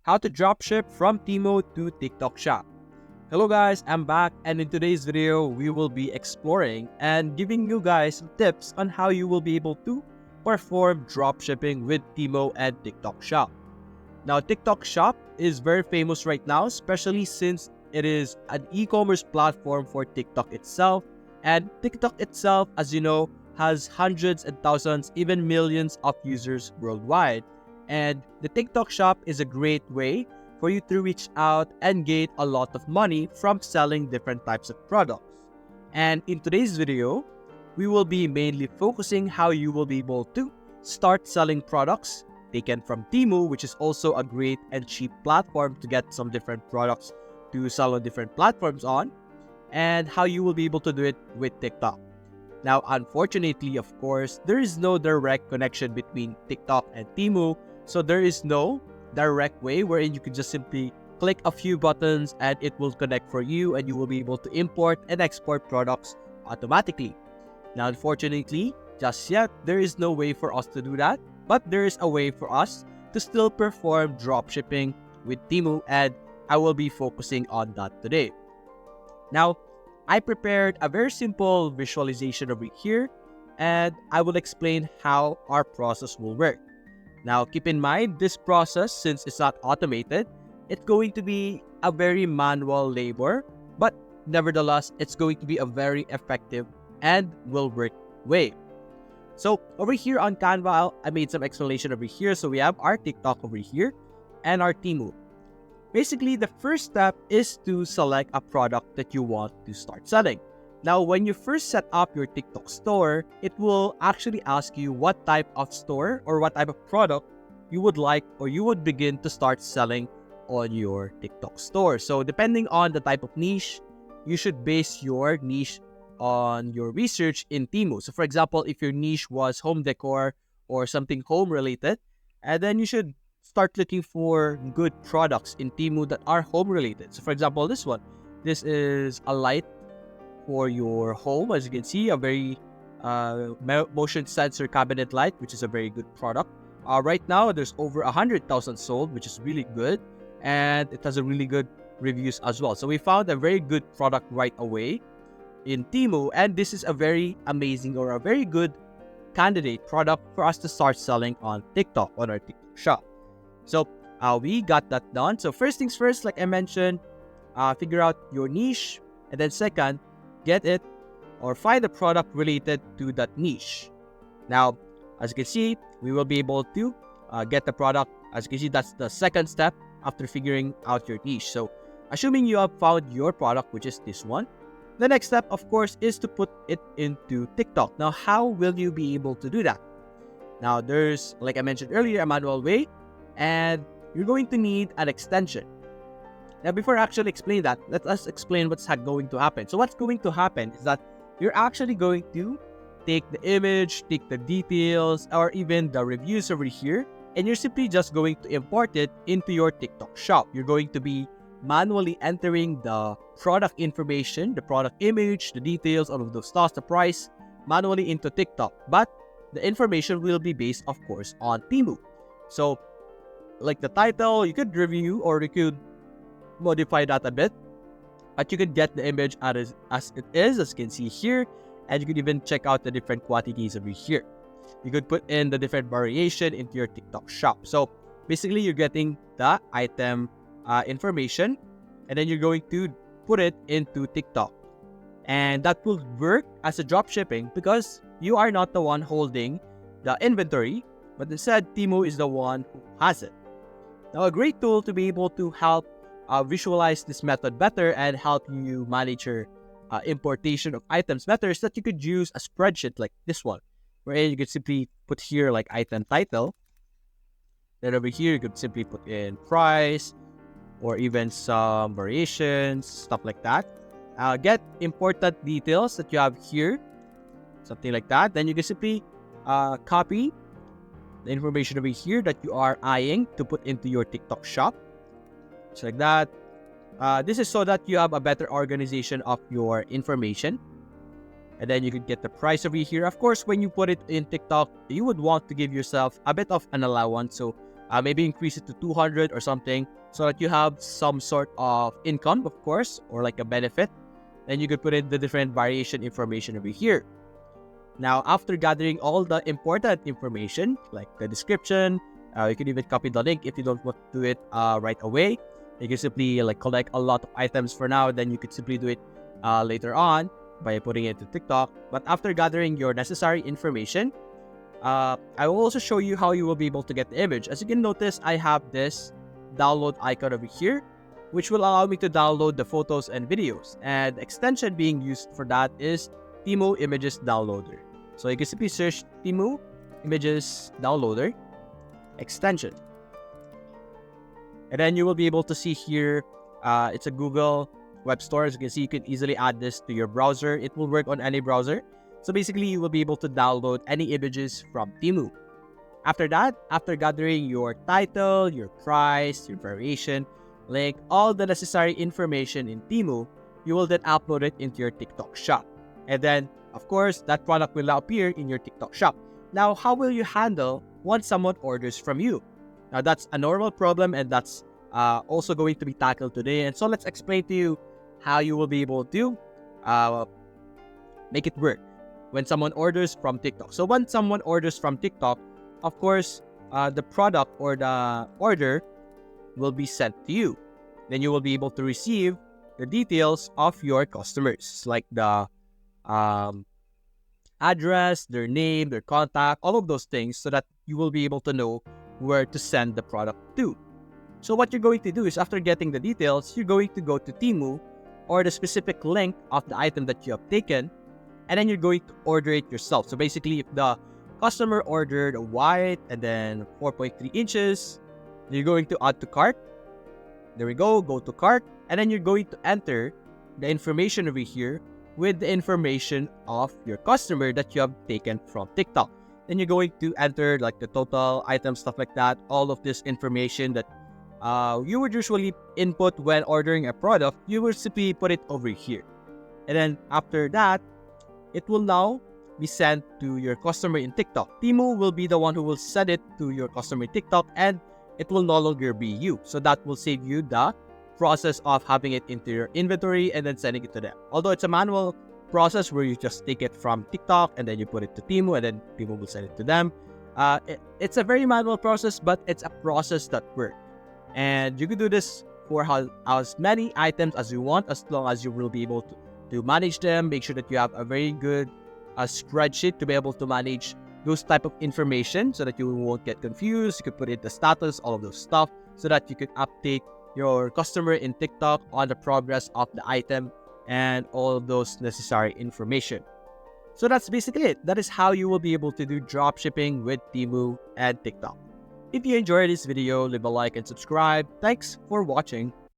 how to dropship from Temu to TikTok Shop. Hello guys, I'm back, and in today's video, we will be exploring and giving you guys some tips on how you will be able to perform dropshipping with Temu and TikTok Shop. Now, TikTok Shop is very famous right now, especially since it is an e-commerce platform for TikTok itself, and TikTok itself, as you know, has hundreds and thousands, even millions of users worldwide. And the TikTok Shop is a great way for you to reach out and gain a lot of money from selling different types of products. And in today's video, we will be mainly focusing how you will be able to start selling products taken from Temu, which is also a great and cheap platform to get some different products to sell on different platforms on, and how you will be able to do it with TikTok. Now, unfortunately, of course, there is no direct connection between TikTok and Temu, so there is no direct way wherein you can just simply click a few buttons and it will connect for you and you will be able to import and export products automatically. Now, unfortunately, just yet, there is no way for us to do that, but there is a way for us to still perform dropshipping with Temu, and I will be focusing on that today. Now, I prepared a very simple visualization over here, and I will explain how our process will work. Now, keep in mind, this process, since it's not automated, it's going to be a very manual labor, but nevertheless, it's going to be a very effective and will work way. So over here on Canva, I made some explanation over here. So we have our TikTok over here and our Temu. Basically, the first step is to select a product that you want to start selling. Now, when you first set up your TikTok store, it will actually ask you what type of store or what type of product you would like or you would begin to start selling on your TikTok store. So depending on the type of niche, you should base your niche on your research in Temu. So for example, if your niche was home decor or something home related, and then you should start looking for good products in Temu that are home related. So for example, this is a light for your home. As you can see, a very motion sensor cabinet light, which is a very good product. Right now, there's over 100,000 sold, which is really good, and it has a really good reviews as well. So we found a very good product right away in Temu, and this is a very amazing or a very good candidate product for us to start selling on TikTok, on our TikTok shop. So we got that done. So first things first, like I mentioned, figure out your niche, and then second, get it or find a product related to that niche. Now, as you can see, we will be able to get the product. As you can see, that's the second step after figuring out your niche. So assuming you have found your product, which is this one, the next step, of course, is to put it into TikTok. Now, how will you be able to do that? Now, there's, like I mentioned earlier, a manual way, and you're going to need an extension. Now, before I actually explain that, let us explain what's going to happen. So what's going to happen is that you're actually going to take the image, take the details, or even the reviews over here, and you're simply just going to import it into your TikTok shop. You're going to be manually entering the product information, the product image, the details, all of those stuff, the price, manually into TikTok. But the information will be based, of course, on Temu. So, like the title, you could review or you could modify that a bit, but you can get the image as it is, as you can see here, and you could even check out the different quantities over here. You could put in the different variation into your TikTok shop. So basically, you're getting the item information, and then you're going to put it into TikTok, and that will work as a drop shipping because you are not the one holding the inventory, but instead Temu is the one who has it. Now, a great tool to be able to help visualize this method better and help you manage your importation of items better is that you could use a spreadsheet like this one, where you could simply put here like item title. Then over here, you could simply put in price or even some variations, stuff like that. Get important details that you have here, something like that. Then you can simply copy the information over here that you are eyeing to put into your TikTok shop. Just like that. This is so that you have a better organization of your information. And then you could get the price over here. Of course, when you put it in TikTok, you would want to give yourself a bit of an allowance. So Maybe increase it to 200 or something, so that you have some sort of income, of course, or like a benefit. Then you could put in the different variation information over here. Now, after gathering all the important information, like the description, you can even copy the link if you don't want to do it right away. You can simply like collect a lot of items for now, then you could simply do it later on by putting it to TikTok. But after gathering your necessary information, I will also show you how you will be able to get the image. As you can notice, I have this download icon over here, which will allow me to download the photos and videos. And the extension being used for that is Temu Images Downloader. So you can simply search Temu Images Downloader extension. And then you will be able to see here, it's a Google web store. As you can see, you can easily add this to your browser. It will work on any browser. So basically, you will be able to download any images from Temu. After that, after gathering your title, your price, your variation, link, all the necessary information in Temu, you will then upload it into your TikTok shop. And then, of course, that product will now appear in your TikTok shop. Now, how will you handle once someone orders from you? Now, that's a normal problem, and that's also going to be tackled today. And so let's explain to you how you will be able to make it work when someone orders from TikTok. So when someone orders from TikTok, of course, the product or the order will be sent to you. Then you will be able to receive the details of your customers, like the address, their name, their contact, all of those things, so that you will be able to know where to send the product to. So what you're going to do is, after getting the details, you're going to go to Temu or the specific link of the item that you have taken, and then you're going to order it yourself. So basically, if the customer ordered a white and then 4.3 inches, you're going to add to cart. There we go to cart, and then you're going to enter the information over here with the information of your customer that you have taken from TikTok. Then you're going to enter like the total item, stuff like that, all of this information that you would usually input when ordering a product. You will simply put it over here. And then after that, it will now be sent to your customer in TikTok. Temu will be the one who will send it to your customer in TikTok, and it will no longer be you. So that will save you the process of having it into your inventory and then sending it to them. Although it's a manual process where you just take it from TikTok and then you put it to Temu, and then Temu will send it to them. It's a very manual process, but it's a process that works. And you can do this for as many items as you want, as long as you will be able to manage them. Make sure that you have a very good spreadsheet to be able to manage those type of information so that you won't get confused. You could put in the status, all of those stuff, so that you could update your customer in TikTok on the progress of the item and all of those necessary information. So that's basically it. That is how you will be able to do drop shipping with Temu and TikTok. If you enjoyed this video, leave a like and subscribe. Thanks for watching.